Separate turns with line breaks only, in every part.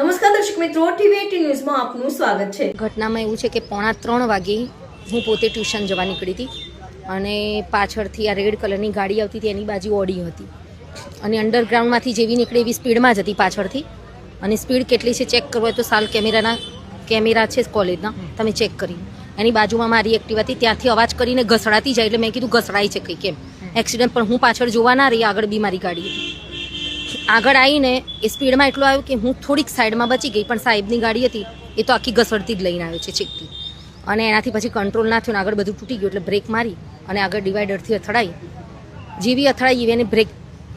નમસ્કાર દર્શક મિત્રો, ટીવી18 ન્યૂઝમાં આપનું સ્વાગત છે।
ઘટનામાં એવું છે કે 2:45 વાગે હું પોતે ટ્યુશન જવા નીકળી હતી અને પાછળથી આ રેડ કલરની ગાડી આવતી હતી, એની બાજુ ઓડી હતી અને અંડરગ્રાઉન્ડમાંથી જેવી નીકળે એવી સ્પીડમાં જ હતી પાછળથી। અને સ્પીડ કેટલી છે ચેક કરવું હોય તો સાલ કેમેરા છે કોલેજના, તમે ચેક કરી। એની બાજુમાં મારી એક્ટિવા હતી, ત્યાંથી અવાજ કરીને ઘસડાતી જાય એટલે મેં કીધું ઘસડાઈ છે કંઈ કેમ એક્સિડન્ટ, પણ હું પાછળ જોવા ના રહી, આગળ બી મારી ગાડી હતી। આગળ આવીને એ સ્પીડમાં એટલું આવ્યું કે હું થોડીક સાઈડમાં બચી ગઈ, પણ સાહેબની ગાડી હતી એ તો આખી ઘસડતી જ લઈને આવ્યો છે ચીકથી, અને એનાથી પછી કંટ્રોલ ના થયું ને આગળ બધું તૂટી ગયું, એટલે બ્રેક મારી અને આગળ ડિવાઈડરથી અથડાઈ। જેવી અથડાઈ એવી એને બ્રેક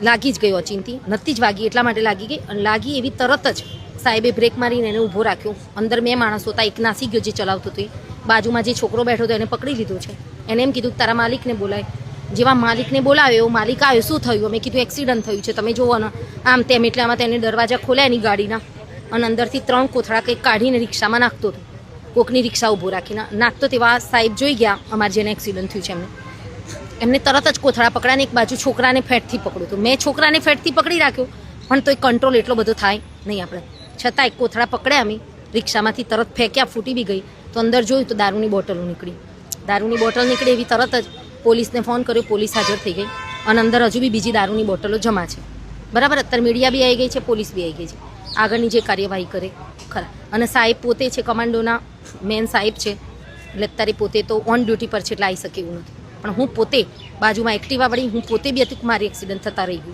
લાગી જ ગઈ, ઓચિંતી નથી જ વાગી, એટલા માટે લાગી ગઈ। અને લાગી એવી તરત જ સાહેબે બ્રેક મારીને એને ઊભો રાખ્યો। અંદર 2 માણસો હતા, એક નાસી ગયો જે ચલાવતો હતો, બાજુમાં જે છોકરો બેઠો હતો એને પકડી લીધો છે। એને એમ કીધું તારા માલિકને બોલાય। જેવા માલિકને બોલાવ્યો, માલિક આવ્યો, શું થયું? મેં કીધું એક્સિડન્ટ થયું છે, તમે જુઓ ને આમ તેમ। એટલે આમાં તેને દરવાજા ખોલ્યા એની ગાડીના અને અંદરથી 3 કોથળા કંઈક કાઢીને રિક્ષામાં નાખતો હતો, કોકની રિક્ષા ઊભો રાખીને નાખતો। તેવા સાહેબ જોઈ ગયા અમારે જેને એક્સિડન્ટ થયું છે એમને તરત જ કોથળા પકડાને એક બાજુ છોકરાને ફેટથી પકડ્યો હતો। મેં છોકરાને ફેટથી પકડી રાખ્યો, પણ તોય કંટ્રોલ એટલો બધો થાય નહીં આપણે, છતાં એક કોથળા પકડ્યા અમે, રિક્ષામાંથી તરત ફેંક્યા, ફૂટી બી ગઈ તો અંદર જોયું તો દારૂની બોટલો નીકળી। દારૂની બોટલ નીકળી એવી તરત જ પોલીસને ફોન કર્યો, પોલીસ હાજર થઈ ગઈ અને અંદર હજુ બી બીજી દારૂની બોટલો જમા છે, બરાબર। અત્યારે મીડિયા બી આવી ગઈ છે, પોલીસ બી આવી ગઈ છે, આગળની જે કાર્યવાહી કરે ખરા। અને સાહેબ પોતે છે કમાન્ડોના મેન સાહેબ છે, એટલે અત્યારે પોતે તો ઓન ડ્યુટી પર છે એટલે આવી શકે એવું નથી, પણ હું પોતે બાજુમાં એક્ટિવા વળી હું પોતે બી હતી, મારી એક્સિડન્ટ થતા રહી ગયું છે।